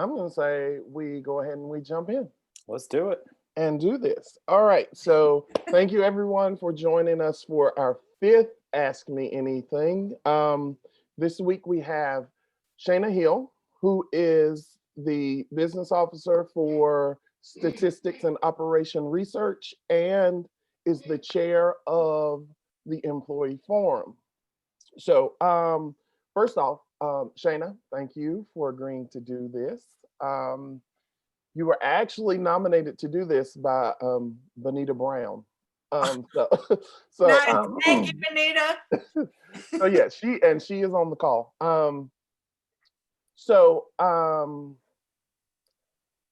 I'm going to say we go ahead and we jump in Let's do it. and do this. All right. So thank you everyone for joining us for our fifth Ask Me Anything. This week we have Shayna Hill, who is the business officer for statistics and operation research and is the chair of the employee forum. So first off, Shayna, thank you for agreeing to do this. You were actually nominated to do this by Bonita Brown. So, Nice. Thank you, Benita. so yeah, she is on the call.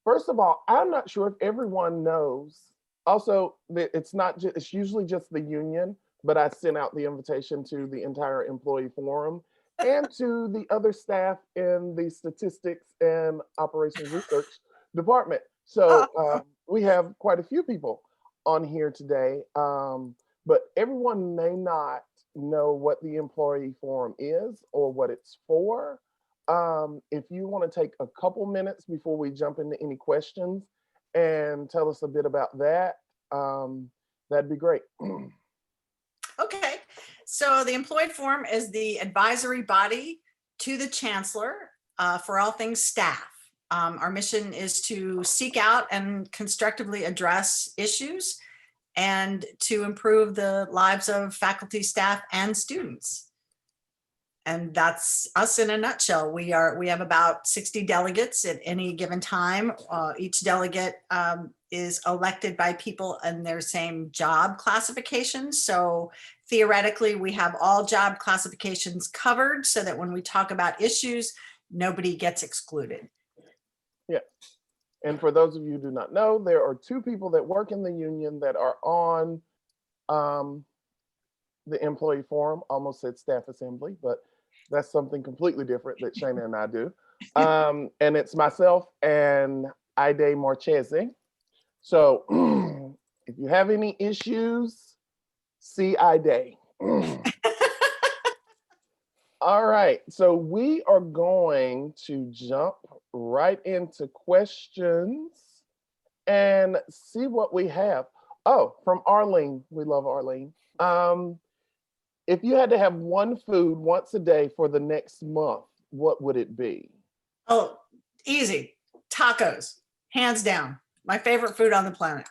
First of all, I'm not sure if everyone knows. Also, that it's usually just the union, but I sent out the invitation to the entire employee forum and to the other staff in the statistics and operations research department. So we have quite a few people on here today, but everyone may not know what the employee forum is or what it's for. If you want to take a couple minutes before we jump into any questions and tell us a bit about that, that'd be great. Okay, so the employee forum is the advisory body to the chancellor for all things staff. Our mission is to seek out and constructively address issues and to improve the lives of faculty, staff, and students. And that's us in a nutshell. We have about 60 delegates at any given time. Each delegate is elected by people in their same job classification. So theoretically, we have all job classifications covered so that when we talk about issues, nobody gets excluded. Yeah. And for those of you who do not know, there are two people that work in the union that are on the employee forum. Almost said staff assembly, but that's something completely different that Shayna and I do. And it's myself and Ide Marchese. So if you have any issues, see Ide. All right, so we are going to jump right into questions and see what we have. Oh, from Arlene. We love Arlene. If you had to have one food once a day for the next month, what would it be? Oh, easy. Tacos, hands down. My favorite food on the planet.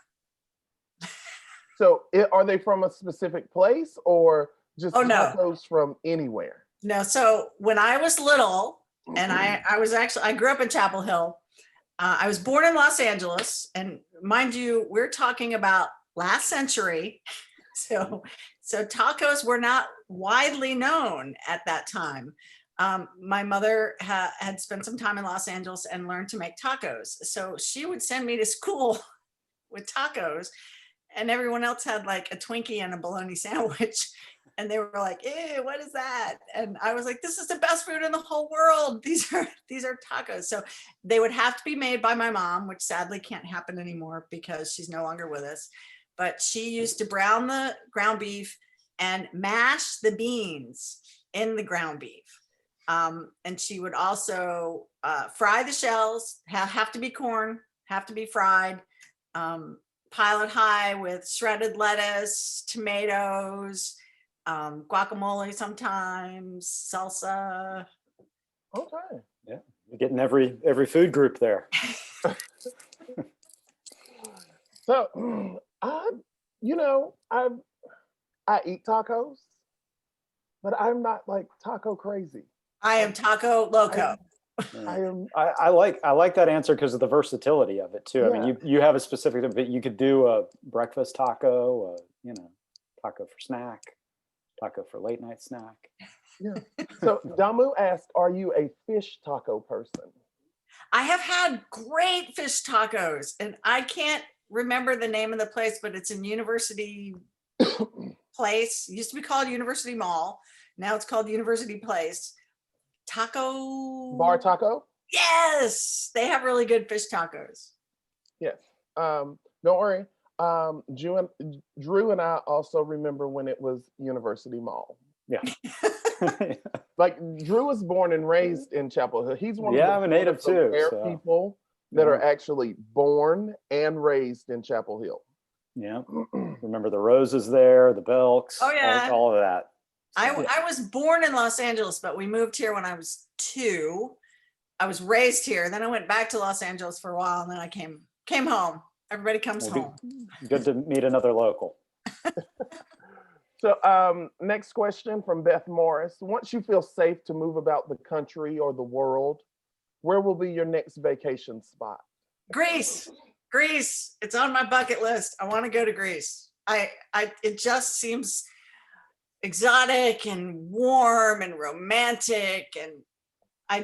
So are they from a specific place or just tacos from anywhere? No, so when I was little, and I grew up in Chapel Hill. I was born in Los Angeles, and mind you, we're talking about last century. So tacos were not widely known at that time. My mother had spent some time in Los Angeles and learned to make tacos. So she would send me to school with tacos, and everyone else had like a Twinkie and a bologna sandwich. And they were like, "Ew, what is that?" And I was like, "This is the best food in the whole world. These are tacos." So they would have to be made by my mom, which sadly can't happen anymore because she's no longer with us. But she used to brown the ground beef and mash the beans in the ground beef. And she would also fry the shells, have to be corn, have to be fried, pile it high with shredded lettuce, tomatoes, guacamole sometimes, salsa. Okay. Yeah, you're getting every food group there. So I eat tacos, but I'm not like taco crazy. I am taco loco. I like that answer because of the versatility of it too. Yeah. I mean, you have a specific, but you could do a breakfast taco, taco for snack, taco for late night snack. Yeah. So Damu asked, "Are you a fish taco person?" I have had great fish tacos, and I can't remember the name of the place, but it's in University Place. It used to be called University Mall. Now it's called University Place. Bar taco? Yes, they have really good fish tacos. Yes. Don't worry. Drew and I also remember when it was University Mall. Yeah. Like Drew was born and raised in Chapel Hill. He's one Yeah, of I'm the a native too, rare so. people that Yeah. are actually born and raised in Chapel Hill. Yeah. Remember the roses there, the Belks, Oh, yeah. all of that. I was born in Los Angeles, but we moved here when I was 2. I was raised here. Then I went back to Los Angeles for a while, and then I came home. Everybody comes Well, home. good to meet another local. So next question from Beth Morris. Once you feel safe to move about the country or the world, where will be your next vacation spot? Greece. Greece. It's on my bucket list. I want to go to Greece. It just seems exotic and warm and romantic, and I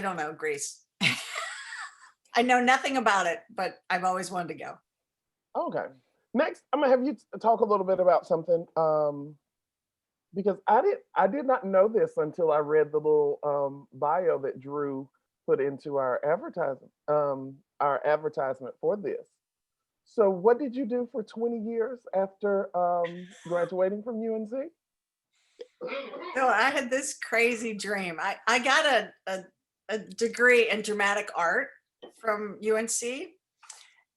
don't know, Greece. I know nothing about it, but I've always wanted to go. Okay. Next, I'm gonna have you talk a little bit about something because I did not know this until I read the little bio that Drew put into our advertisement for this. So, what did you do for 20 years after graduating from UNC? So I had this crazy dream. I got a degree in dramatic art from UNC,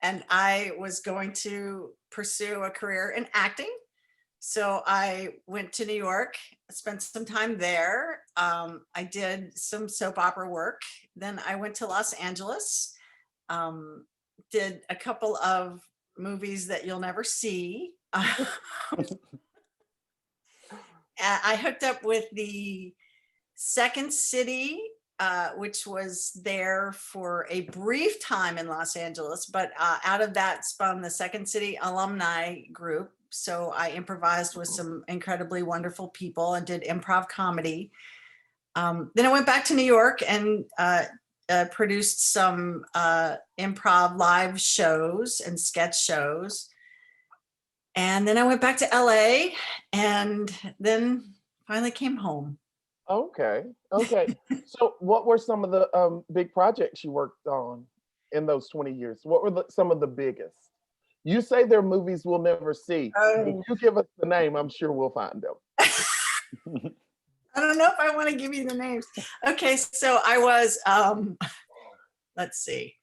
and I was going to pursue a career in acting. So I went to New York, spent some time there. I did some soap opera work. Then I went to Los Angeles, did a couple of movies that you'll never see. I hooked up with the Second City, which was there for a brief time in Los Angeles, but out of that spun the Second City alumni group. So I improvised with some incredibly wonderful people and did improv comedy. Then I went back to New York and produced some improv live shows and sketch shows. And then I went back to LA and then finally came home. Okay. Okay. So, what were some of the big projects you worked on in those 20 years? What were some of the biggest? You say they're movies we'll never see. If you give us the name, I'm sure we'll find them. I don't know if I want to give you the names. Okay, so I was, let's see.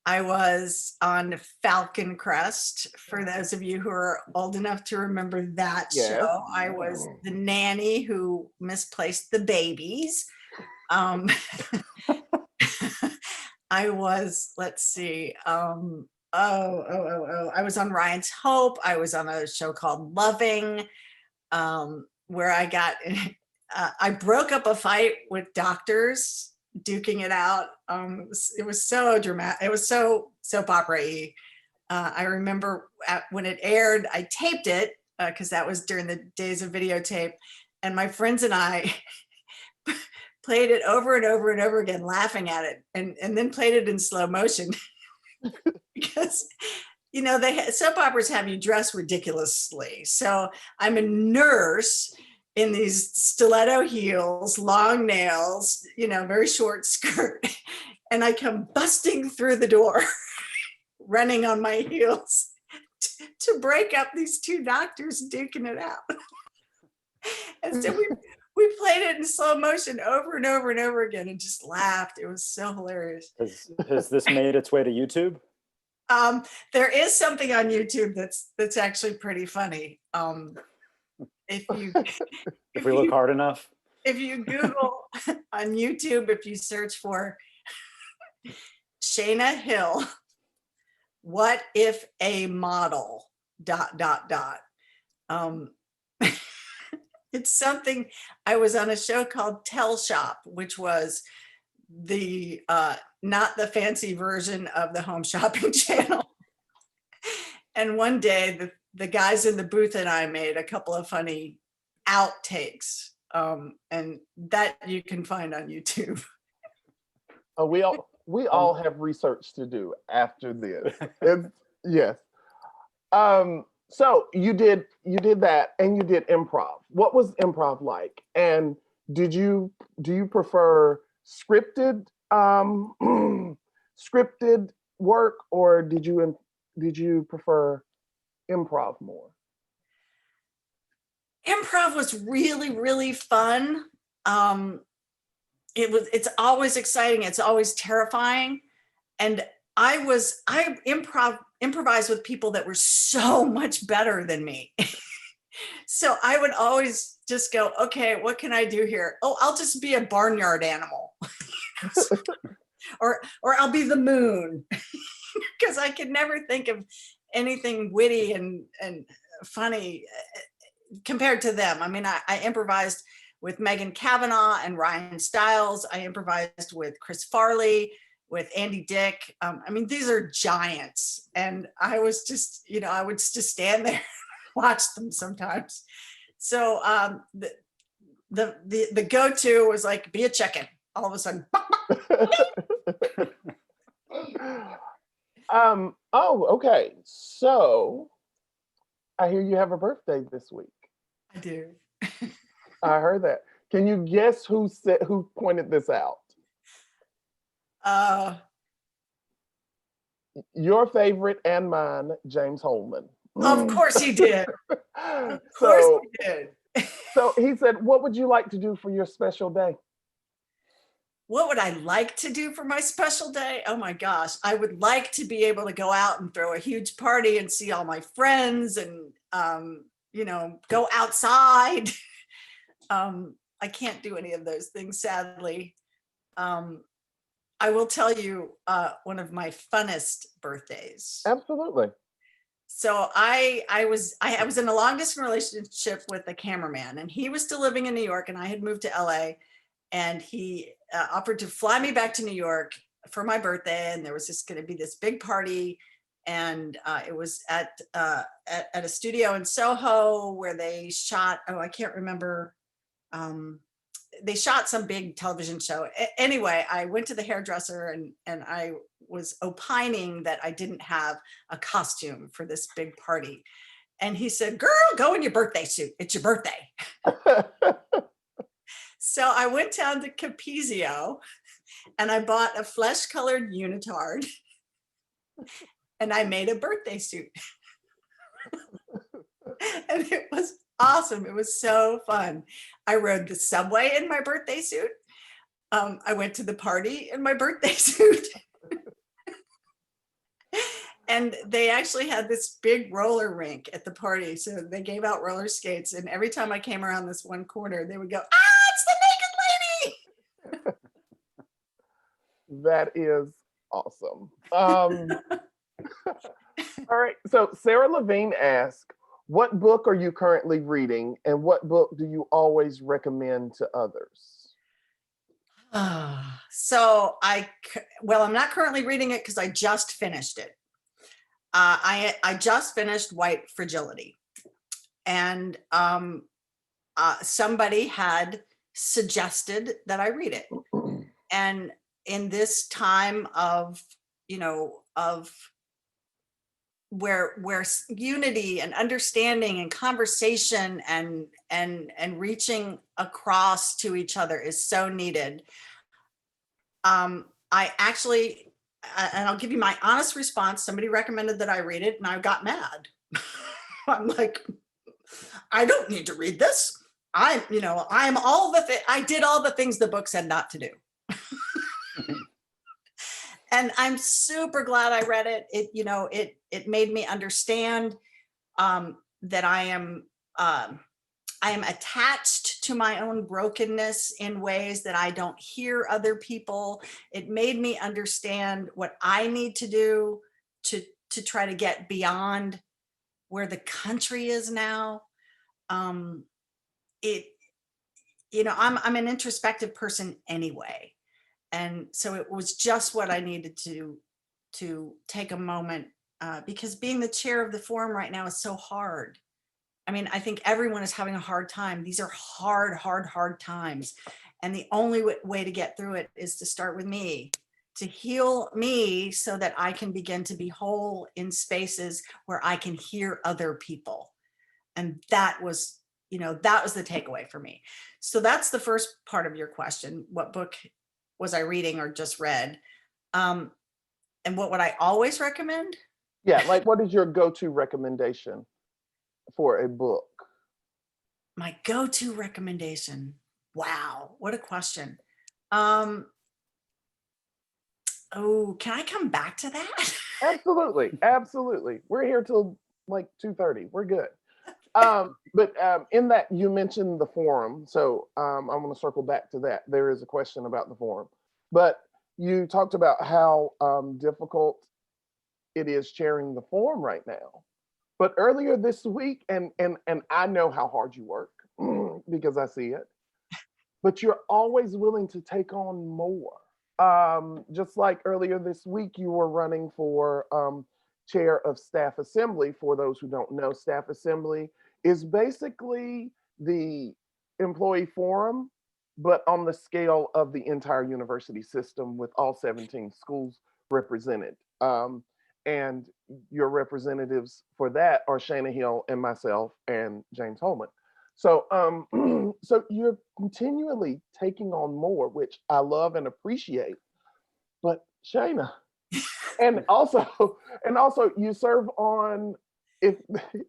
I was on Falcon Crest, for those of you who are old enough to remember that Yes. show. I was the nanny who misplaced the babies. I was, let's see, I was on Ryan's Hope. I was on a show called Loving, where I got, I broke up a fight with doctors duking it out. It was so dramatic. It was so soap opera-y. I remember when it aired, I taped it because that was during the days of videotape. And my friends and I played it over and over and over again, laughing at it, and then played it in slow motion. Because, you know, soap operas have you dress ridiculously. So I'm a nurse in these stiletto heels, long nails, you know, very short skirt. And I come busting through the door, running on my heels to break up these two doctors duking it out. And so we played it in slow motion over and over and over again and just laughed. It was so hilarious. Has this made its way to YouTube? There is something on YouTube that's actually pretty funny. If we look hard enough. If you Google on YouTube, if you search for Shayna Hill, what if a model ... It's something. I was on a show called Tell Shop, which was the not the fancy version of the Home Shopping Channel. And one day the guys in the booth and I made a couple of funny outtakes, and that you can find on YouTube. Oh, we all have research to do after this. Yes. So you did that, and you did improv. What was improv like? And do you prefer scripted scripted work, or did you prefer improv more? Improv was really, really fun. it's always exciting. It's always terrifying. And I improvised with people that were so much better than me. So I would always just go, okay, what can I do here? Oh, I'll just be a barnyard animal. or I'll be the moon. Because I could never think of anything witty and funny compared to them. I mean, I improvised with Megan Kavanaugh and Ryan Stiles. I improvised with Chris Farley, with Andy Dick. I mean, these are giants. And I was just, I would just stand there and watch them sometimes. So the go-to was like, be a chicken. All of a sudden. Oh, okay. So I hear you have a birthday this week. I do. I heard that. Can you guess who pointed this out? Your favorite and mine, James Holman. Of course he did. Of course he did. So he said, what would you like to do for your special day? What would I like to do for my special day? Oh my gosh. I would like to be able to go out and throw a huge party and see all my friends and, go outside. I can't do any of those things, sadly. I will tell you one of my funnest birthdays. Absolutely. So I was in a long distance relationship with a cameraman, and he was still living in New York, and I had moved to LA, and he offered to fly me back to New York for my birthday. And there was just going to be this big party. And it was at a studio in Soho where they shot, I can't remember. They shot some big television show. Anyway, I went to the hairdresser and I was opining that I didn't have a costume for this big party. And he said, girl, go in your birthday suit. It's your birthday. So I went down to Capezio and I bought a flesh-colored unitard and I made a birthday suit. And it was awesome. It was so fun. I rode the subway in my birthday suit. I went to the party in my birthday suit. And they actually had this big roller rink at the party. So they gave out roller skates. And every time I came around this one corner, they would go, it's the naked lady. That is awesome. All right. So Sarah Levine asked, what book are you currently reading and what book do you always recommend to others? So I'm not currently reading it because I just finished it. I just finished White Fragility, and somebody had suggested that I read it. And in this time of, where unity and understanding and conversation and reaching across to each other is so needed. I actually, and I'll give you my honest response. Somebody recommended that I read it and I got mad. I'm like, I don't need to read this. I did all the things the book said not to do. And I'm super glad I read it. It made me understand that I am attached to my own brokenness in ways that I don't hear other people. It made me understand what I need to do to try to get beyond where the country is now. I'm an introspective person anyway. And so it was just what I needed to take a moment because being the chair of the forum right now is so hard. I mean, I think everyone is having a hard time. These are hard times. And the only way to get through it is to start with me, to heal me so that I can begin to be whole in spaces where I can hear other people. And that was the takeaway for me. So that's the first part of your question. What book was I reading or just read? And what would I always recommend? Yeah, like what is your go-to recommendation for a book? My go-to recommendation. Wow, what a question. Oh, can I come back to that? Absolutely, absolutely. We're here till like 2:30. We're good. But in that you mentioned the forum, so I'm going to circle back to that. There is a question about the forum, but you talked about how difficult it is chairing the forum right now. But earlier this week, and I know how hard you work because I see it, but you're always willing to take on more. Just like earlier this week, you were running for chair of staff assembly. For those who don't know, staff assembly is basically the employee forum, but on the scale of the entire university system with all 17 schools represented. And your representatives for that are Shayna Hill and myself and James Holman. So, so you're continually taking on more, which I love and appreciate. But Shayna, and also, and also, you serve on if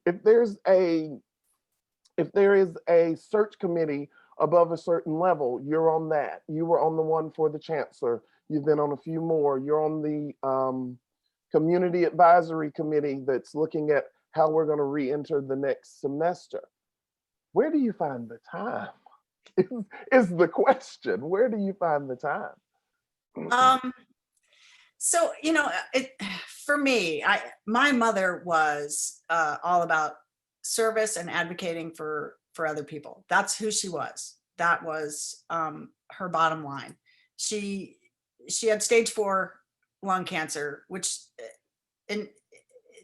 if there's a if there is a search committee above a certain level, you're on that. You were on the one for the chancellor. You've been on a few more. You're on the community advisory committee that's looking at how we're going to re-enter the next semester. Where do you find the time? Is the question. Where do you find the time? So, for me, my mother was all about service and advocating for other people. That's who she was. That was her bottom line. She had stage 4 lung cancer, which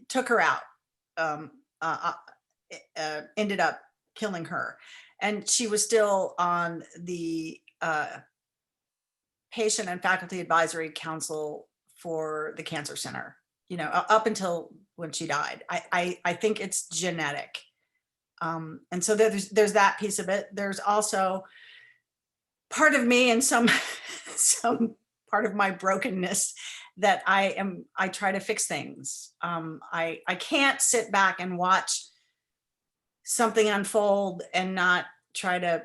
took her out. Ended up killing her, and she was still on the patient and faculty advisory council for the cancer center, up until when she died. I think it's genetic. And so there's that piece of it. There's also part of me and some part of my brokenness that I try to fix things. I can't sit back and watch something unfold and not try to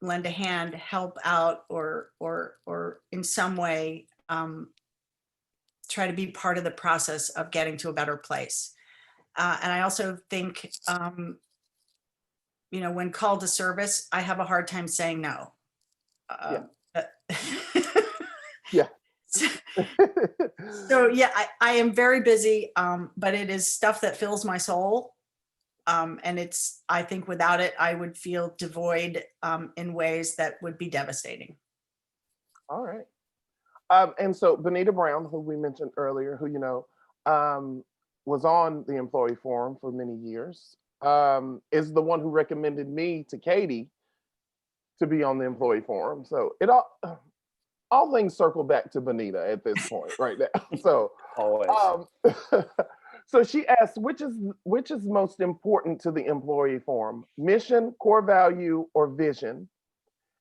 lend a hand, help out, or in some way try to be part of the process of getting to a better place. And I also think, when called to service, I have a hard time saying no. Yeah. So yeah, I am very busy, but it is stuff that fills my soul. And I think without it, I would feel devoid in ways that would be devastating. All right. And so Benita Brown, who we mentioned earlier, who, was on the employee forum for many years, is the one who recommended me to Katie to be on the employee forum. So all things circle back to Benita at this point right now. So Always. So she asked, which is most important to the employee forum, mission, core value, or vision?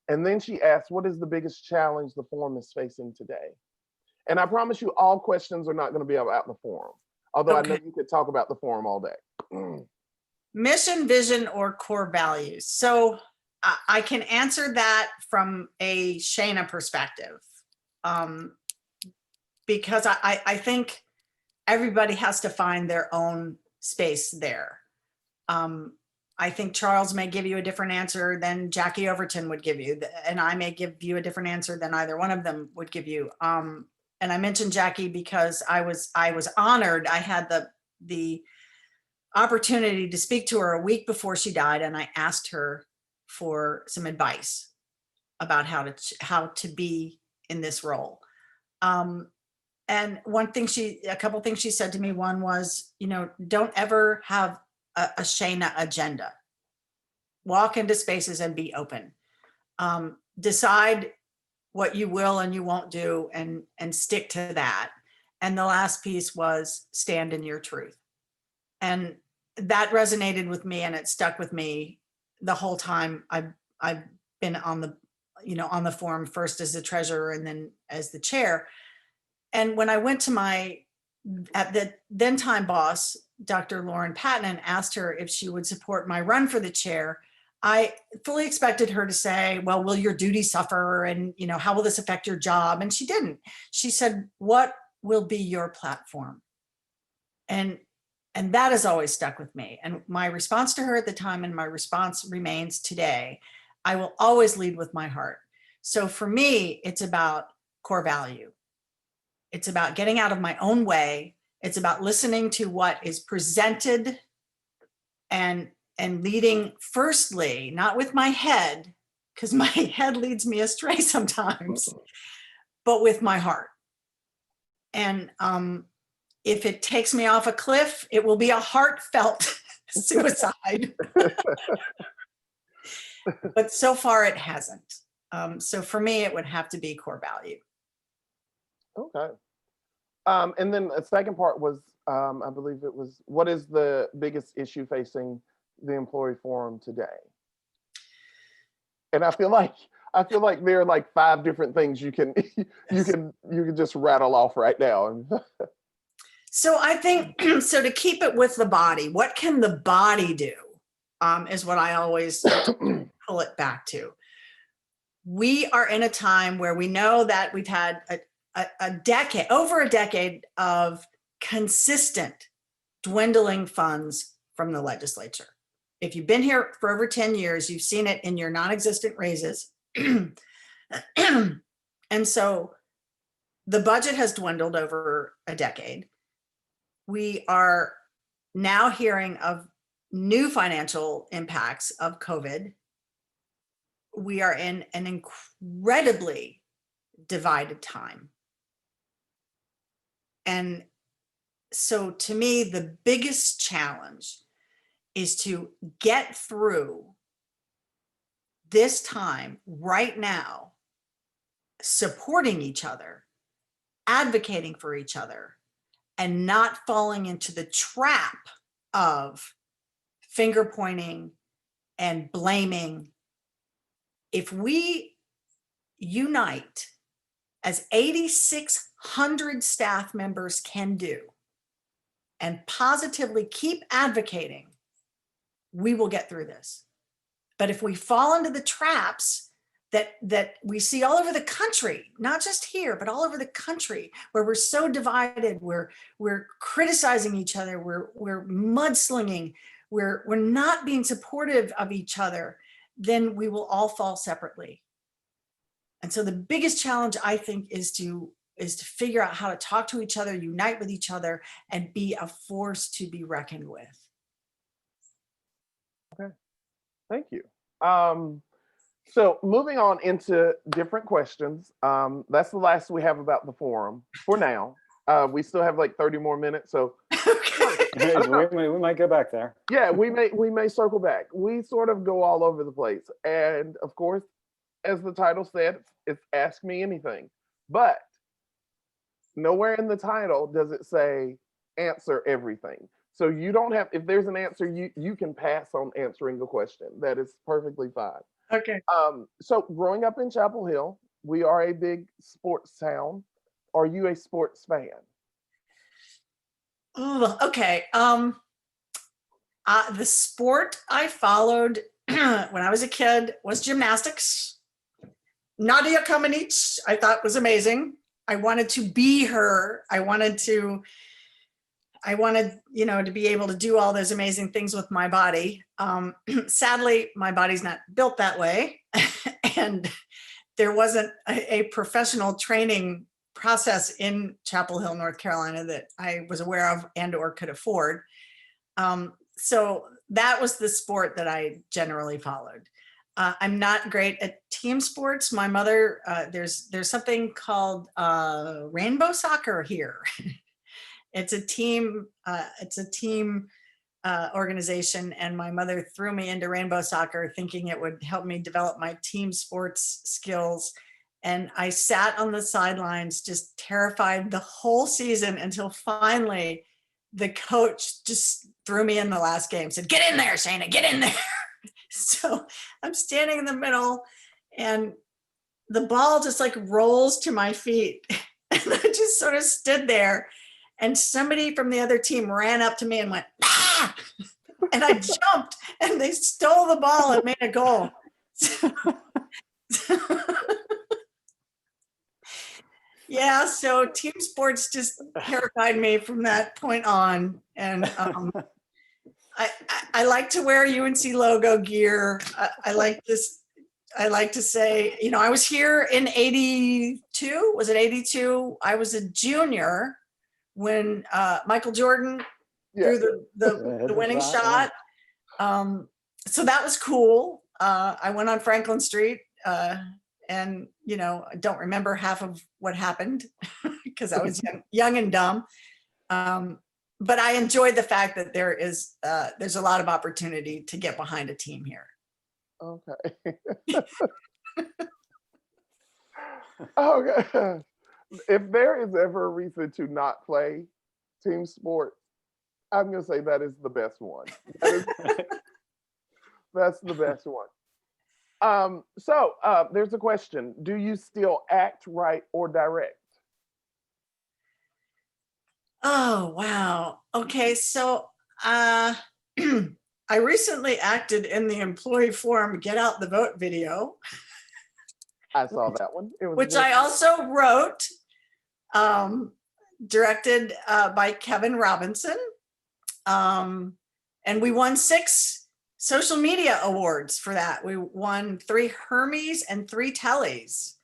And then she asked, what is the biggest challenge the forum is facing today? And I promise you, all questions are not going to be about the forum, although okay. I know you could talk about the forum all day. Mission, vision, or core values. So I can answer that from a Shayna perspective, because I think everybody has to find their own space there. I think Charles may give you a different answer than Jackie Overton would give you, and I may give you a different answer than either one of them would give you. And I mentioned Jackie because I was honored. I had the opportunity to speak to her a week before she died, and I asked her for some advice about how to be in this role. And a couple things she said to me. One was, don't ever have a Shayna agenda. Walk into spaces and be open. Decide what you will and you won't do, and stick to that. And the last piece was stand in your truth. And that resonated with me, and it stuck with me the whole time I've been on the forum, first as the treasurer and then as the chair. And when I went to at the then time boss, Dr. Lauren Patton, and asked her if she would support my run for the chair, I fully expected her to say, well, will your duty suffer? And, you know, how will this affect your job? And she didn't. She said, what will be your platform? And that has always stuck with me. And my response to her at the time, and my response remains today, I will always lead with my heart. So for me, it's about core value. It's about getting out of my own way. It's about listening to what is presented and leading firstly, not with my head, because my head leads me astray sometimes, but with my heart. And if it takes me off a cliff, it will be a heartfelt suicide. But so far it hasn't. So for me, it would have to be core value. Okay. And then the second part was, I believe it was, what is the biggest issue facing the employee forum today? And I feel like there are like 5 different things you can just rattle off right now. So I think, so to keep it with the body, what can the body do? Is what I always pull it back to. We are in a time where we know that we've had over a decade of consistent dwindling funds from the legislature. If you've been here for over 10 years, you've seen it in your non-existent raises. And so the budget has dwindled over a decade. We are now hearing of new financial impacts of COVID. We are in an incredibly divided time. And so to me, the biggest challenge is to get through this time right now, supporting each other, advocating for each other, and not falling into the trap of finger pointing and blaming. If we unite as 8,600 staff members can do and positively keep advocating, we will get through this. But if we fall into the traps that we see all over the country, not just here, but all over the country, where we're so divided, we're criticizing each other, we're mudslinging, we're not being supportive of each other, then we will all fall separately. And so the biggest challenge, I think, is to figure out how to talk to each other, unite with each other, and be a force to be reckoned with. Okay, thank you. So moving on into different questions. That's the last we have about the forum for now. We still have like 30 more minutes, so Hey, we might go back there. yeah, we may circle back. We sort of go all over the place, and of course, as the title said, it's Ask Me Anything. But nowhere in the title does it say answer everything. So you don't have, if there's an answer, you can pass on answering the question. That is perfectly fine. Okay. So growing up in Chapel Hill, we are a big sports town. Are you a sports fan? Ooh, okay. The sport I followed when I was a kid was gymnastics. Nadia Comaneci, I thought was amazing. I wanted to be her. I wanted, you know, to be able to do all those amazing things with my body. Sadly, my body's not built that way. And there wasn't a professional training process in Chapel Hill, North Carolina that I was aware of and or could afford. So that was the sport that I generally followed. I'm not great at team sports. My mother, there's something called rainbow soccer here. It's a team organization, and my mother threw me into rainbow soccer thinking it would help me develop my team sports skills. And I sat on the sidelines just terrified the whole season until finally the coach just threw me in the last game, said, "Get in there, Shayna, get in there." So I'm standing in the middle and the ball just like rolls to my feet. And I just sort of stood there, and somebody from the other team ran up to me and went, "Ah!" and I jumped and they stole the ball and made a goal. Yeah, so team sports just terrified me from that point on. And I like to wear UNC logo gear. I like this. I like to say, you know, I was here in 82. Was it 82? I was a junior when Michael Jordan threw the winning shot. So that was cool. I went on Franklin Street and, you know, I don't remember half of what happened because I was young and dumb. But I enjoyed the fact that there's a lot of opportunity to get behind a team here. Okay. Okay. If there is ever a reason to not play team sport, I'm going to say that is the best one. That's the best one. So there's a question. Do you still act, write, or direct? Oh, wow. Okay, so I recently acted in the employee forum Get Out the Vote video. I saw that one. It was which I also wrote, directed by Kevin Robinson. And we won 6 social media awards for that. We won 3 Hermes and 3 Tellys.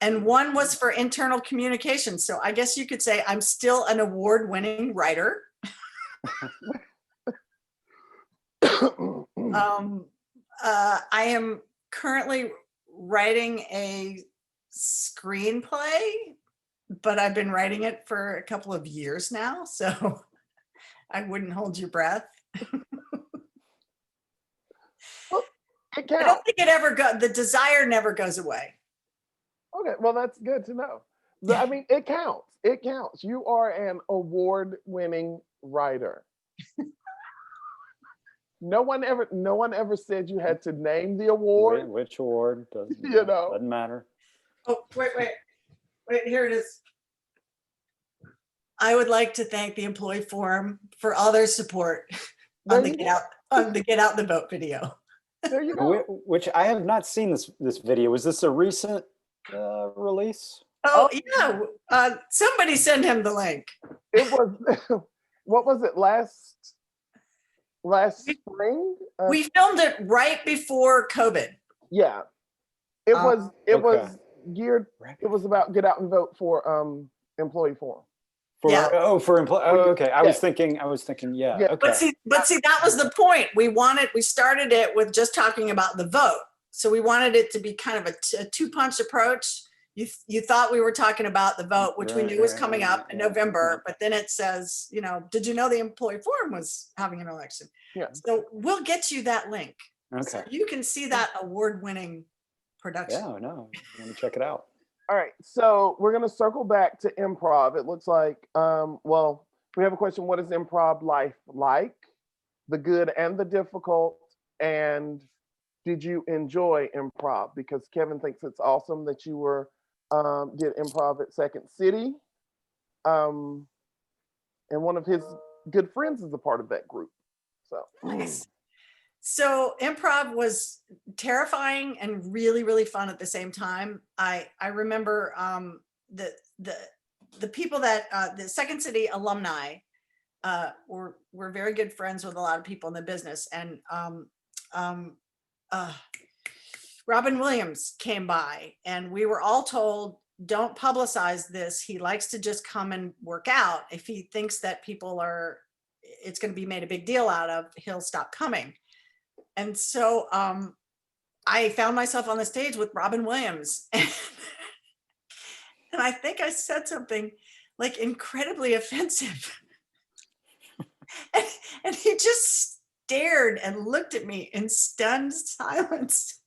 And 1 was for internal communication. So I guess you could say I'm still an award-winning writer. I am currently writing a screenplay, but I've been writing it for a couple of years now, so I wouldn't hold your breath. Well, it counts. I don't think it ever the desire never goes away. Okay, well, that's good to know. I mean, it counts. It counts. You are an award-winning writer. No one ever said you had to name the award. Which award? Doesn't matter. Oh, wait, here it is. I would like to thank the employee forum for all their support on the Get Out the Vote video. There you go. Which I have not seen this video. Was this a recent release? Oh yeah. Somebody send him the link. It was what was it, last spring? We filmed it right before COVID. Yeah. It was geared, it was about Get Out and Vote for employee forum. For employee. Oh, okay. I was thinking, yeah. Okay. But see, that was the point. We started it with just talking about the vote. So we wanted it to be kind of a 2-punch approach. You thought we were talking about the vote, which we knew was coming up in November, but then it says, you know, did you know the employee forum was having an election? Yeah. So we'll get you that link. Okay. So you can see that award-winning production. Yeah, no, let me check it out. All right, so we're going to circle back to improv. It looks like, well, we have a question. What is improv life like? The good and the difficult. And did you enjoy improv? Because Kevin thinks it's awesome that you did improv at Second City. And one of his good friends is a part of that group. So nice. So improv was terrifying and really, really fun at the same time. I remember the people that the Second City alumni were very good friends with a lot of people in the business, and Robin Williams came by, and we were all told, don't publicize this. He likes to just come and work out. If he thinks that it's going to be made a big deal out of, he'll stop coming. And so I found myself on the stage with Robin Williams. And I think I said something like incredibly offensive. and he just stared and looked at me in stunned silence.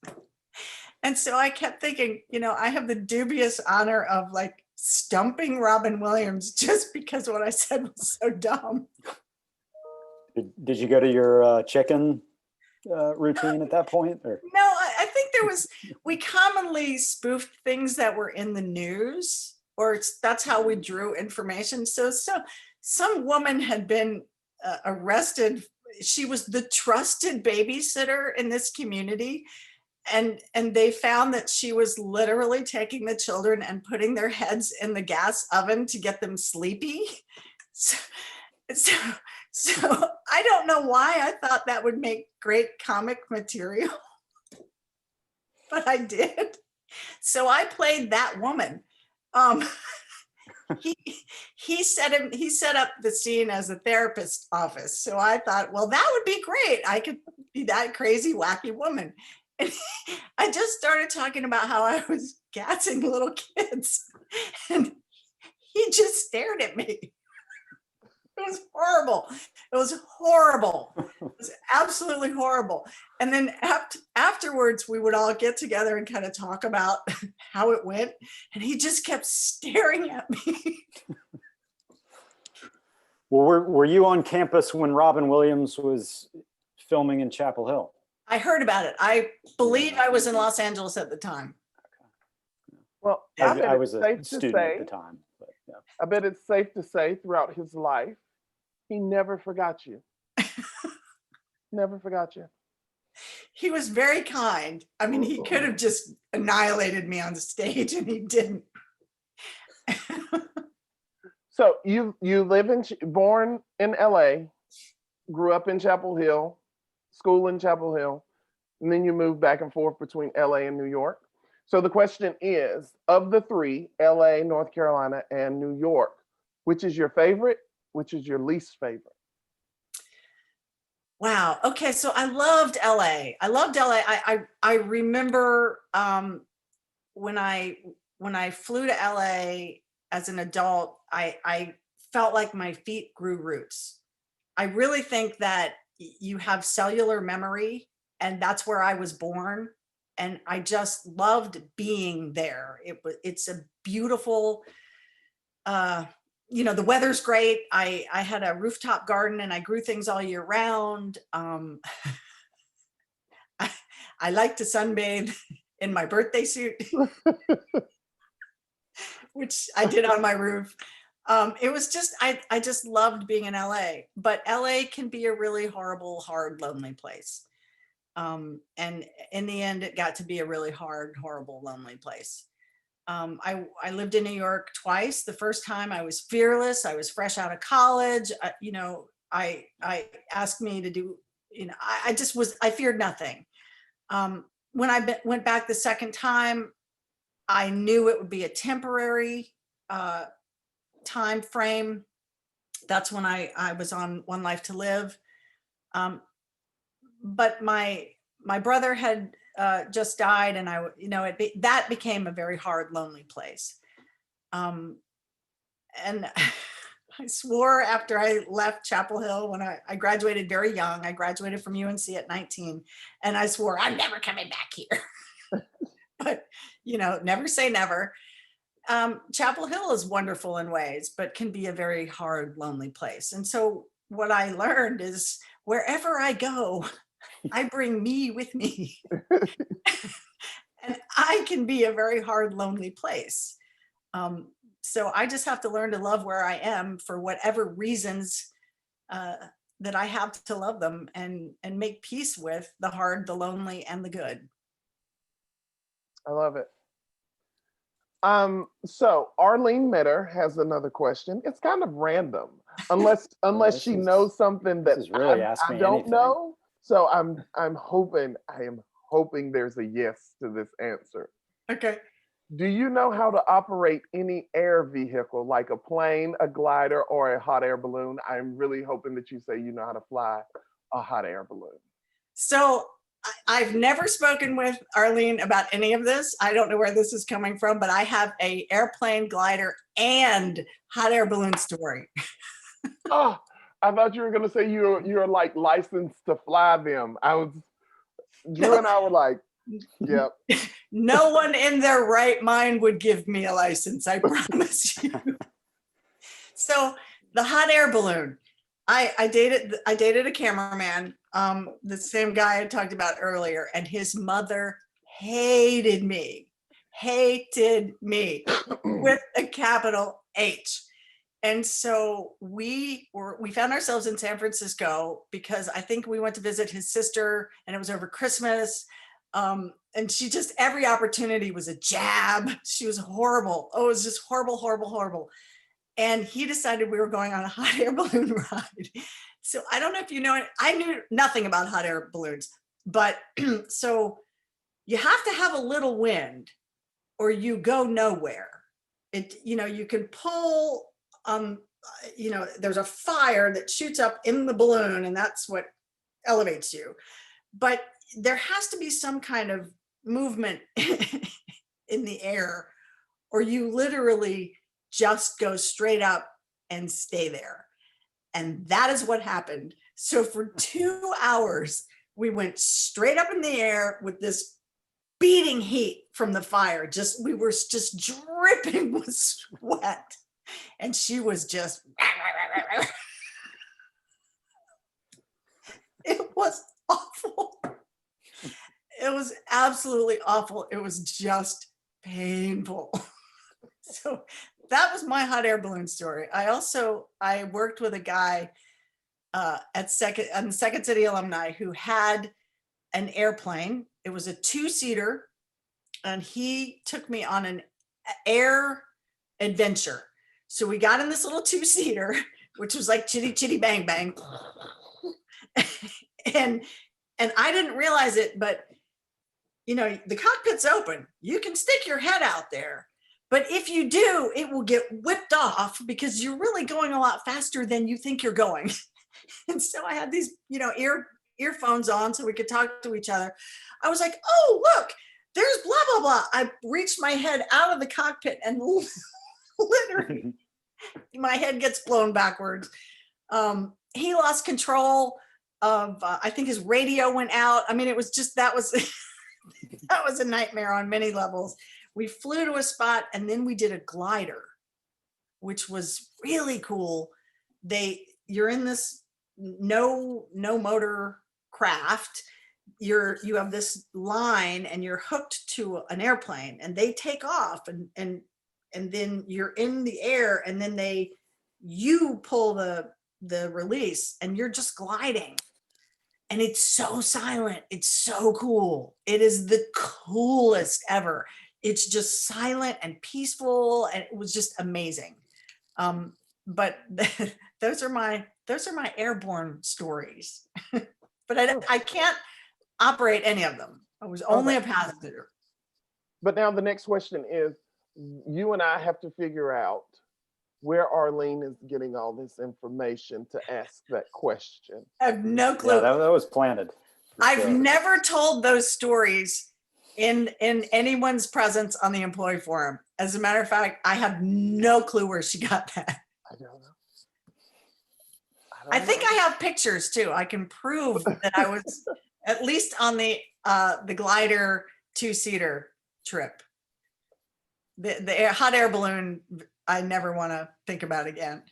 And so I kept thinking, you know, I have the dubious honor of like stumping Robin Williams just because what I said was so dumb. Did you go to your chicken routine at that point? Or? No, I think we commonly spoofed things that were in the news, or that's how we drew information. So some woman had been arrested, she was the trusted babysitter in this community. And they found that she was literally taking the children and putting their heads in the gas oven to get them sleepy. So, so, so I don't know why I thought that would make great comic material, but I did. So I played that woman. He set up the scene as a therapist's office. So I thought, well, that would be great. I could be that crazy, wacky woman. And I just started talking about how I was gassing little kids, and he just stared at me. It was horrible. It was horrible. It was absolutely horrible. And then afterwards, we would all get together and kind of talk about how it went. And he just kept staring at me. Well, were you on campus when Robin Williams was filming in Chapel Hill? I heard about it. I believe I was in Los Angeles at the time. Well, I was a student at the time. But yeah. I bet it's safe to say throughout his life, he never forgot you. Never forgot you. He was very kind. I mean, he could have just annihilated me on the stage, and he didn't. So you born in LA, grew up in Chapel Hill, school in Chapel Hill, and then you moved back and forth between LA and New York. So the question is, of the three, LA, North Carolina, and New York, which is your favorite? Which is your least favorite? Wow. Okay. So I loved LA. I remember when I flew to LA as an adult, I felt like my feet grew roots. I really think that you have cellular memory, and that's where I was born. And I just loved being there. It's a beautiful, the weather's great. I had a rooftop garden, and I grew things all year round. I like to sunbathe in my birthday suit, which I did on my roof. It was just, I just loved being in LA, but LA can be a really horrible, hard, lonely place. And in the end, it got to be a really hard, horrible, lonely place. I lived in New York twice. The first time I was fearless. I was fresh out of college. I asked me to do, I feared nothing. When I went back the second time, I knew it would be a temporary time frame. That's when I was on One Life to Live. But my brother had just died, and that became a very hard, lonely place. And I swore after I left Chapel Hill, when I graduated very young, I graduated from UNC at 19, and I swore I'm never coming back here. But never say never. Chapel Hill is wonderful in ways, but can be a very hard, lonely place. And so what I learned is, wherever I go, I bring me with me. And I can be a very hard, lonely place. So I just have to learn to love where I am for whatever reasons that I have to love them, and make peace with the hard, the lonely, and the good. I love it. So Arlene Mitter has another question. It's kind of random, unless she knows something that really I don't anything. know. So I am hoping there's a yes to this answer. Okay. Do you know how to operate any air vehicle, like a plane, a glider, or a hot air balloon? I'm really hoping that you say you know how to fly a hot air balloon. So I've never spoken with Arlene about any of this. I don't know where this is coming from, but I have a airplane, glider, and hot air balloon story. Oh, I thought you were going to say you're like licensed to fly them. Drew and I were like, yep. No one in their right mind would give me a license, I promise you. So the hot air balloon, I dated a cameraman, the same guy I talked about earlier, and his mother hated me with a capital H. And so we found ourselves in San Francisco because I think we went to visit his sister and it was over Christmas. And she just, every opportunity was a jab. She was horrible. Oh, it was just horrible, horrible, horrible. And he decided we were going on a hot air balloon ride. So I don't know if you know it. I knew nothing about hot air balloons, but so you have to have a little wind or you go nowhere. You can pull, there's a fire that shoots up in the balloon and that's what elevates you. But there has to be some kind of movement in the air or you literally just go straight up and stay there. And that is what happened. So for 2 hours, we went straight up in the air with this beating heat from the fire. We were just dripping with sweat. And she was just, it was awful. It was absolutely awful. It was just painful. So that was my hot air balloon story. I worked with a guy on Second City Alumni who had an airplane. It was a 2-seater and he took me on an air adventure. So we got in this little 2-seater, which was like chitty chitty bang bang. and I didn't realize it, but the cockpit's open. You can stick your head out there. But if you do, it will get whipped off because you're really going a lot faster than you think you're going. And so I had these, earphones on so we could talk to each other. I was like, oh, look, there's blah, blah, blah. I reached my head out of the cockpit and literally my head gets blown backwards. He lost control of, I think his radio went out. I mean, it was just, that was a nightmare on many levels. We flew to a spot and then we did a glider, which was really cool. You're in this no motor craft. You have this line and you're hooked to an airplane and they take off and then you're in the air and then you pull the release and you're just gliding. And it's so silent. It's so cool. It is the coolest ever. It's just silent and peaceful. And it was just amazing. But those are my airborne stories, but I can't operate any of them. I was only a passenger. But now the next question is, you and I have to figure out where Arlene is getting all this information to ask that question. I have no clue. Yeah, that was planted. I've never told those stories in anyone's presence on the employee forum. As a matter of fact, I have no clue where she got that. I don't know. I think I have pictures too. I can prove that I was at least on the glider 2-seater trip. The hot air balloon, I never want to think about again.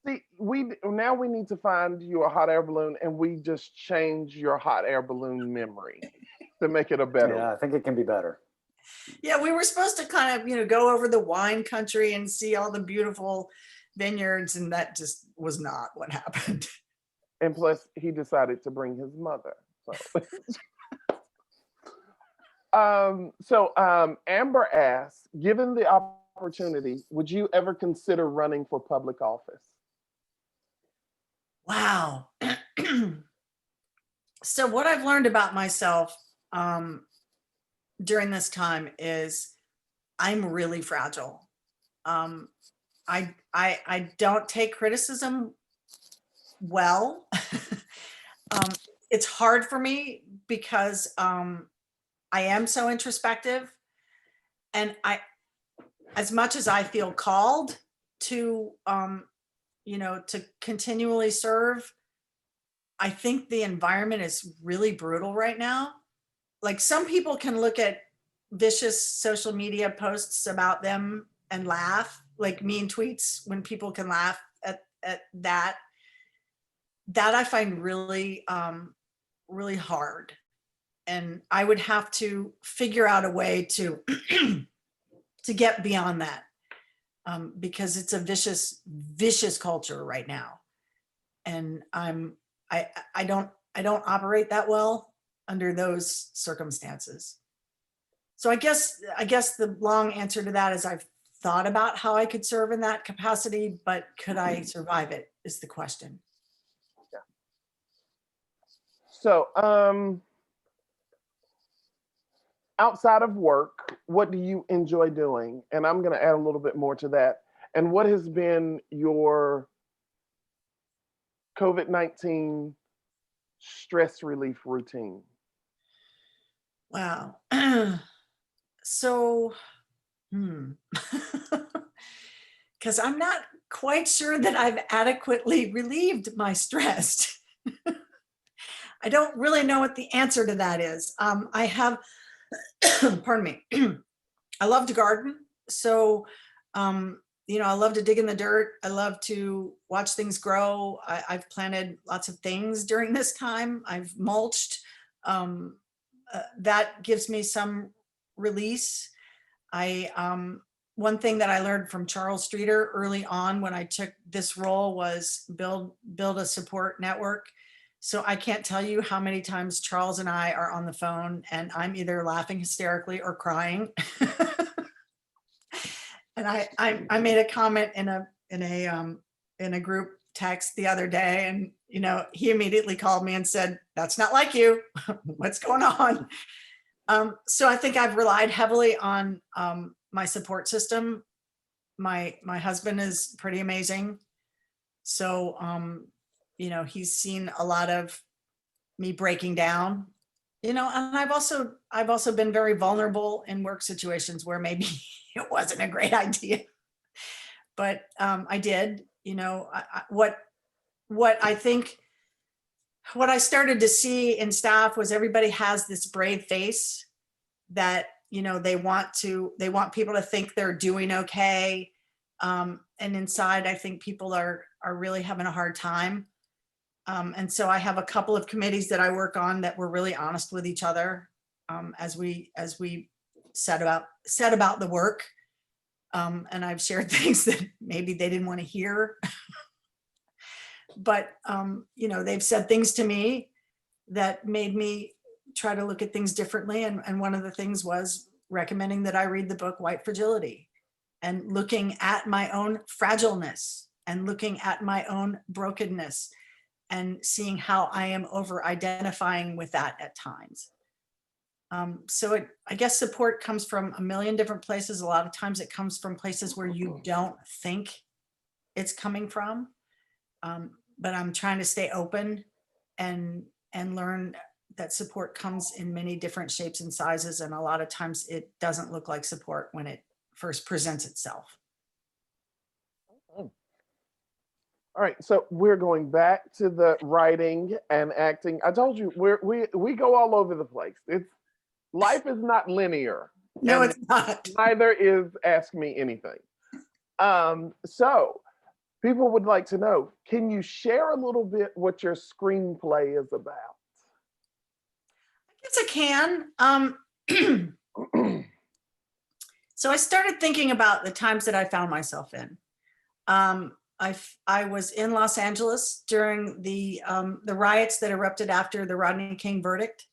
See, we need to find you a hot air balloon and we just change your hot air balloon memory to make it a better. Yeah, I think it can be better. Yeah, we were supposed to kind of, go over the wine country and see all the beautiful vineyards, and that just was not what happened. And plus, he decided to bring his mother. So, Amber asks, given the opportunity, would you ever consider running for public office? Wow. So what I've learned about myself during this time is I'm really fragile. I don't take criticism well. It's hard for me because I am so introspective, and as much as I feel called to to continually serve, I think the environment is really brutal right now. Like, some people can look at vicious social media posts about them and laugh, like mean tweets, when people can laugh at that I find really, really hard. And I would have to figure out a way to, to get beyond that. because it's a vicious culture right now. And I don't operate that well under those circumstances. So I guess the long answer to that is I've thought about how I could serve in that capacity, but could I survive it is the question. Yeah. So, outside of work, what do you enjoy doing? And I'm going to add a little bit more to that. And what has been your COVID-19 stress relief routine? Wow. So, because I'm not quite sure that I've adequately relieved my stress. I don't really know what the answer to that is. I have, pardon me, I love to garden. So, I love to dig in the dirt. I love to watch things grow. I've planted lots of things during this time. I've mulched. That gives me some release. One thing that I learned from Charles Streeter early on when I took this role was build a support network. So I can't tell you how many times Charles and I are on the phone and I'm either laughing hysterically or crying. And I made a comment in a group text the other day, and he immediately called me and said, "That's not like you. What's going on?" So I think I've relied heavily on my support system. My husband is pretty amazing. So he's seen a lot of me breaking down. And I've also been very vulnerable in work situations where maybe it wasn't a great idea, but I did. What I think, what I started to see in staff was everybody has this brave face that they want people to think they're doing okay, and inside I think people are really having a hard time. And so I have a couple of committees that I work on that we're really honest with each other as we set about the work. And I've shared things that maybe they didn't want to hear. But, they've said things to me that made me try to look at things differently. And one of the things was recommending that I read the book White Fragility, and looking at my own fragileness and looking at my own brokenness and seeing how I am over identifying with that at times. So I guess support comes from a million different places. A lot of times it comes from places where you don't think it's coming from. But I'm trying to stay open and learn that support comes in many different shapes and sizes. And a lot of times it doesn't look like support when it first presents itself. All right, so we're going back to the writing and acting. I told you we go all over the place. Life is not linear. No, it's not. Neither is Ask Me Anything. So people would like to know, can you share a little bit what your screenplay is about? I guess I can. So I started thinking about the times that I found myself in. I was in Los Angeles during the riots that erupted after the Rodney King verdict.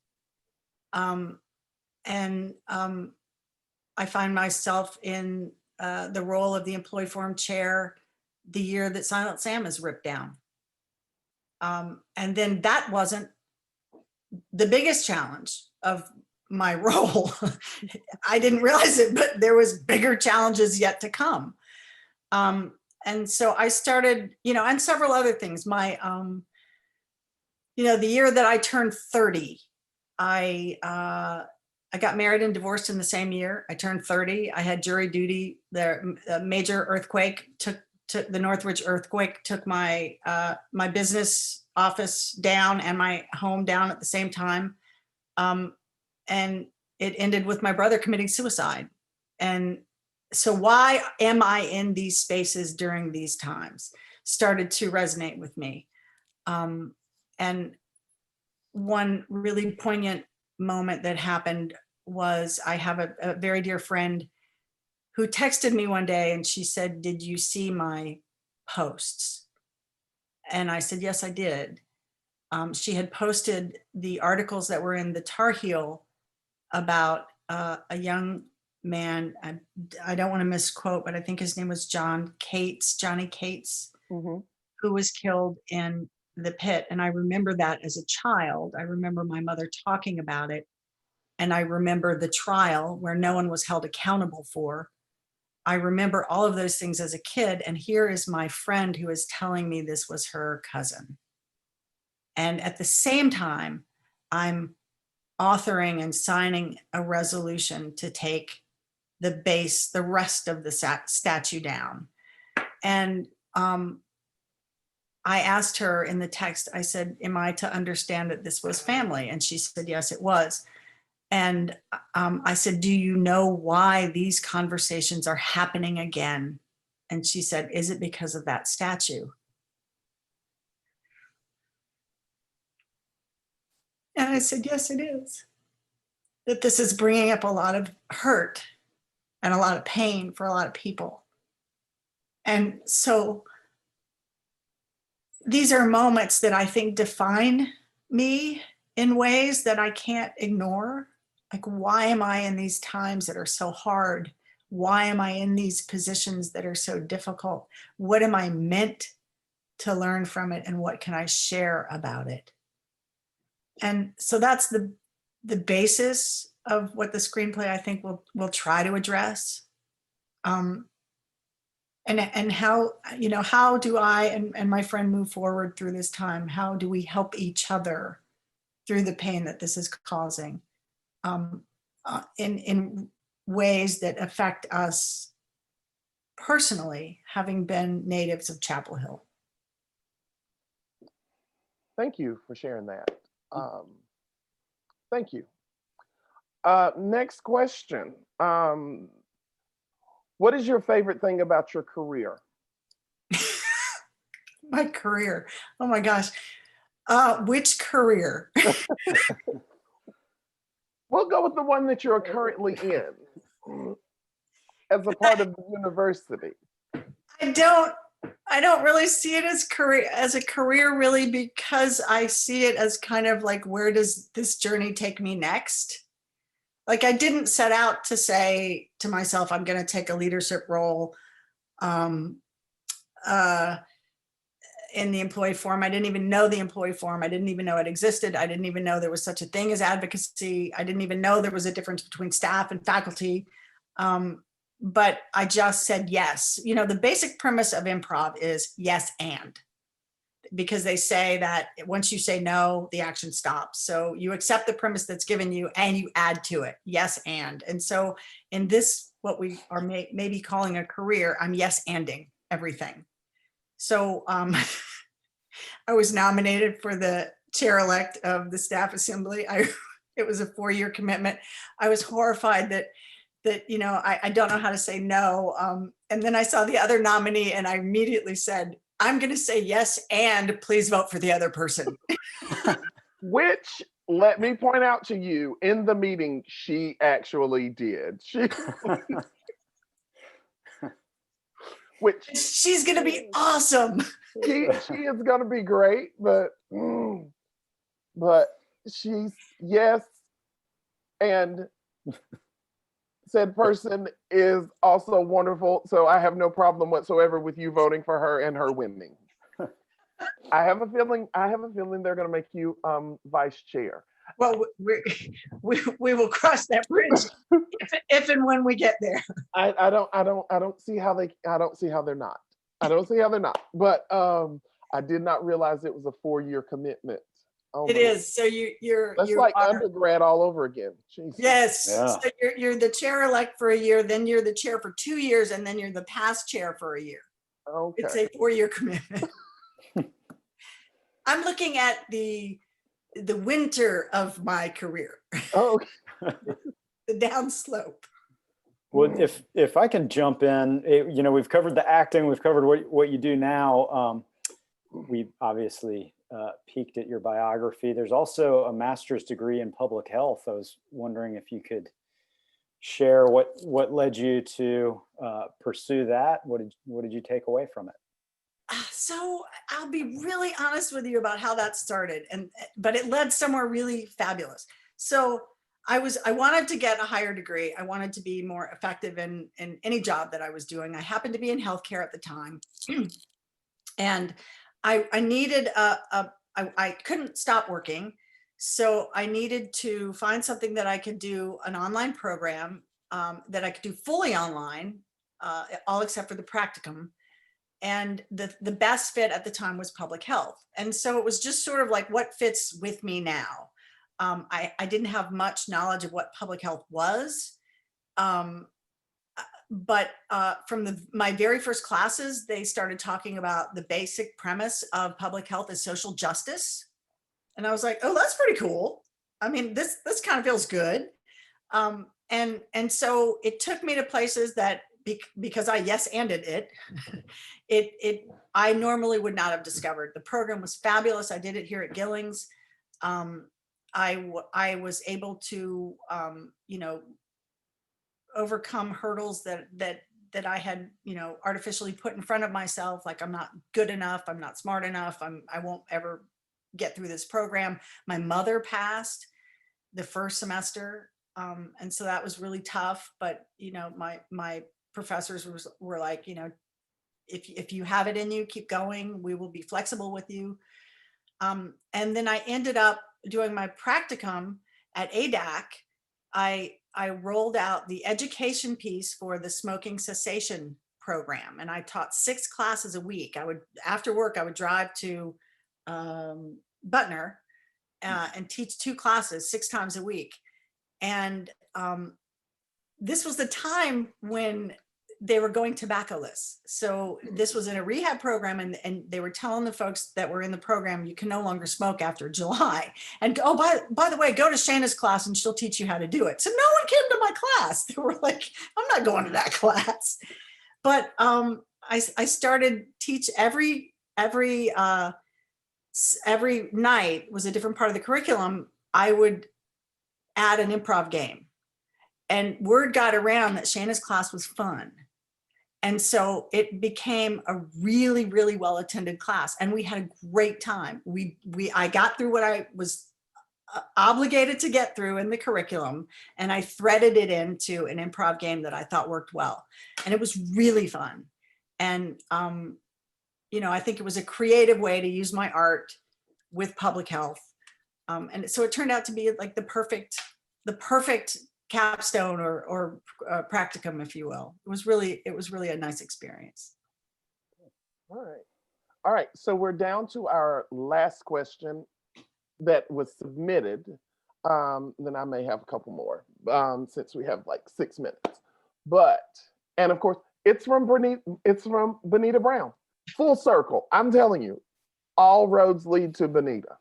And I find myself in the role of the employee forum chair the year that Silent Sam is ripped down. And then that wasn't the biggest challenge of my role. I didn't realize it, but there was bigger challenges yet to come. And so I started, and several other things. My, the year that I turned 30, I got married and divorced in the same year. I turned 30. I had jury duty. The major earthquake took the Northridge earthquake took my my business office down and my home down at the same time. And it ended with my brother committing suicide. And so why am I in these spaces during these times started to resonate with me. And one really poignant moment that happened was I have a very dear friend who texted me one day and she said, "Did you see my posts?" And I said, "Yes, I did." She had posted the articles that were in the Tar Heel about a young man. I don't want to misquote, but I think his name was Johnny Cates, Hmm. who was killed in the pit. And I remember that as a child. I remember my mother talking about it. And I remember the trial where no one was held accountable for. I remember all of those things as a kid. And here is my friend who is telling me this was her cousin. And at the same time, I'm authoring and signing a resolution to take the rest of the statue down. And I asked her in the text, I said, "Am I to understand that this was family?" And she said, "Yes, it was." And I said, "Do you know why these conversations are happening again?" And she said, "Is it because of that statue?" And I said, "Yes, it is. That this is bringing up a lot of hurt and a lot of pain for a lot of people." And so these are moments that I think define me in ways that I can't ignore. Like, why am I in these times that are so hard? Why am I in these positions that are so difficult? What am I meant to learn from it? And what can I share about it? And so that's the basis of what the screenplay, I think, will try to address. And how, how do I and my friend move forward through this time? How do we help each other through the pain that this is causing, in ways that affect us personally, having been natives of Chapel Hill? Thank you for sharing that. Thank you. Next question. What is your favorite thing about your career? My career. Oh my gosh. Which career? We'll go with the one that you're currently in as a part of the university. I don't really see it as a career really, because I see it as kind of like, where does this journey take me next? Like, I didn't set out to say to myself, I'm going to take a leadership role in the employee forum. I didn't even know the employee forum. I didn't even know it existed. I didn't even know there was such a thing as advocacy. I didn't even know there was a difference between staff and faculty. But I just said yes. The basic premise of improv is yes and, because they say that once you say no, the action stops. So you accept the premise that's given you and you add to it, yes and. And so in this, what we are maybe calling a career, I'm yes anding everything. So I was nominated for the chair-elect of the staff assembly. It was a 4-year commitment. I was horrified that I don't know how to say no. And then I saw the other nominee and I immediately said, I'm going to say yes, and please vote for the other person. Which, let me point out to you, in the meeting, she actually did. Which she's going to be awesome. She is going to be great, but she's yes, and said person is also wonderful. So I have no problem whatsoever with you voting for her and her winning. I have a feeling they're going to make you vice chair. Well, we will cross that bridge if and when we get there. I don't see how they're not. I don't see how they're not. But I did not realize it was a 4-year commitment. Oh, it is. So that's like undergrad all over again. Jesus. Yes. Yeah. So you're the chair-elect for a year, then you're the chair for 2 years, and then you're the past chair for a year. Okay. It's a 4-year commitment. I'm looking at the winter of my career. Oh. The downslope. Well, if I can jump in, we've covered the acting, we've covered what you do now. We obviously peeked at your biography. There's also a master's degree in public health. I was wondering if you could share what led you to pursue that? What did you take away from it? So I'll be really honest with you about how that started, but it led somewhere really fabulous. So I wanted to get a higher degree. I wanted to be more effective in any job that I was doing. I happened to be in healthcare at the time, and I needed I couldn't stop working, so I needed to find something that I could do, an online program that I could do fully online, all except for the practicum. And the best fit at the time was public health. And so it was just sort of like, what fits with me now? I didn't have much knowledge of what public health was. But from my very first classes, they started talking about the basic premise of public health as social justice. And I was like, oh, that's pretty cool. I mean, this kind of feels good. And so it took me to places that, because I yes-anded it, I normally would not have discovered. The program was fabulous. I did it here at Gillings. I was able to, overcome hurdles that I had, artificially put in front of myself. Like, I'm not good enough. I'm not smart enough. I won't ever get through this program. My mother passed the first semester. And so that was really tough. But, my professors were like, if you have it in you, keep going. We will be flexible with you. And then I ended up doing my practicum at ADAC. I rolled out the education piece for the smoking cessation program, and I taught 6 classes a week. After work, I would drive to Butner and teach 2 classes 6 times a week. And this was the time when they were going tobaccoless. So this was in a rehab program, and they were telling the folks that were in the program, you can no longer smoke after July. And by the way, go to Shayna's class and she'll teach you how to do it. So no one came to my class. They were like, I'm not going to that class. But I started teach every night was a different part of the curriculum. I would add an improv game. And word got around that Shayna's class was fun. And so it became a really, really well-attended class. And we had a great time. I got through what I was obligated to get through in the curriculum, and I threaded it into an improv game that I thought worked well. And it was really fun. And, I think it was a creative way to use my art with public health. And so it turned out to be like the perfect capstone or practicum, if you will. It was really a nice experience. All right. So we're down to our last question that was submitted. Then I may have a couple more since we have like 6 minutes. And of course, it's from Benita Brown. Full circle. I'm telling you, all roads lead to Benita.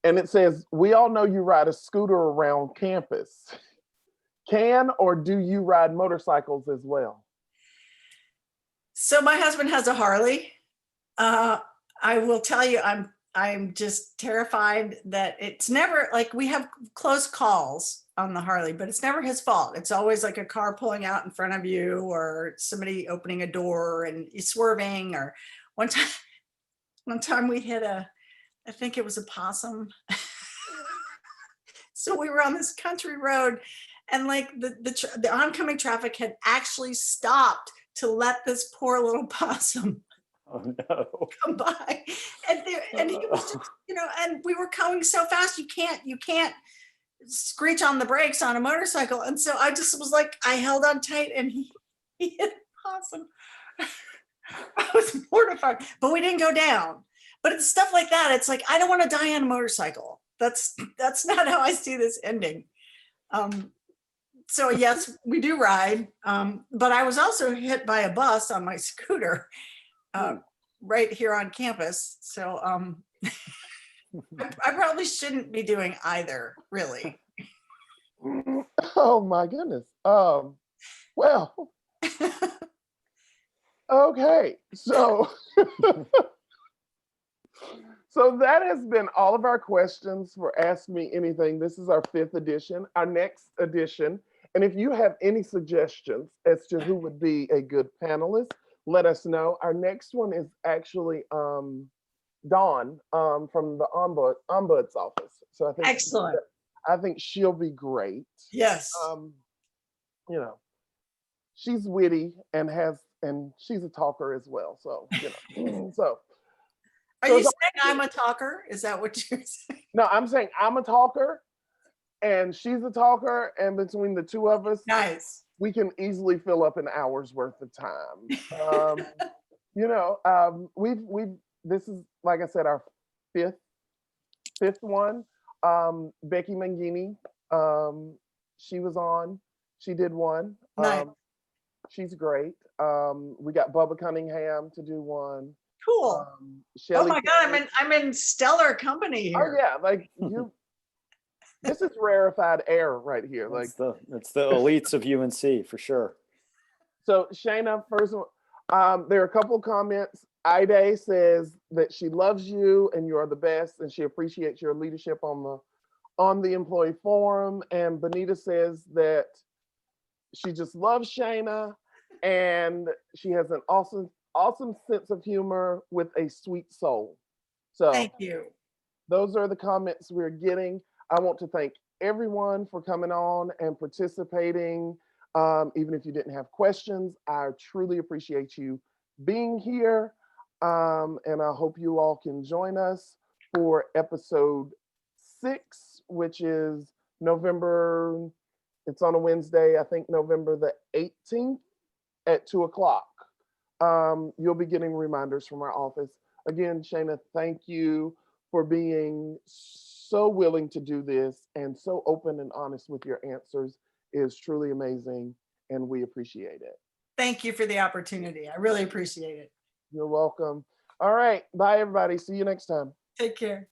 And it says, we all know you ride a scooter around campus. Can or do you ride motorcycles as well? So my husband has a Harley. I will tell you, I'm just terrified that it's never, like, we have close calls on the Harley, but it's never his fault. It's always like a car pulling out in front of you, or somebody opening a door and you swerving. Or one time we hit I think it was a possum. So we were on this country road, and like the oncoming traffic had actually stopped to let this poor little possum come by. And he was just, and we were going so fast, you can't screech on the brakes on a motorcycle. And so I just was like, I held on tight, and he hit a possum. I was mortified, but we didn't go down. But it's stuff like that. It's like, I don't want to die on a motorcycle. That's not how I see this ending. So yes, we do ride. But I was also hit by a bus on my scooter right here on campus. So I probably shouldn't be doing either, really. Oh my goodness. Well, okay. So that has been all of our questions for Ask Me Anything. This is our 5th edition. Our next edition, and if you have any suggestions as to who would be a good panelist, let us know. Our next one is actually Dawn from the Ombuds office. So Excellent. I think she'll be great. Yes. You know, she's witty and she's a talker as well. So, so. Are you saying I'm a talker? Is that what you're saying? No, I'm saying I'm a talker and she's a talker, and between the two of us, Nice. we can easily fill up an hour's worth of time. We've this is, like I said, our fifth one. Becky Mangini, she was on. She did one. Nice. She's great. We got Bubba Cunningham to do one. Cool. Oh my God, I'm in stellar company here. Oh yeah, like you. This is rarefied air right here. Like it's the elites of UNC for sure. So Shayna, first of all, there are a couple of comments. Ida says that she loves you and you are the best, and she appreciates your leadership on the employee forum. And Benita says that she just loves Shayna and she has an awesome sense of humor with a sweet soul. So thank you. Those are the comments we're getting. I want to thank everyone for coming on and participating. Even if you didn't have questions, I truly appreciate you being here. And I hope you all can join us for episode 6, which is November, it's on a Wednesday, I think November the 18th at 2:00. You'll be getting reminders from our office. Again, Shayna, thank you for being so willing to do this and so open and honest with your answers. It is truly amazing, and we appreciate it. Thank you for the opportunity. I really appreciate it. You're welcome. All right. Bye, everybody. See you next time. Take care.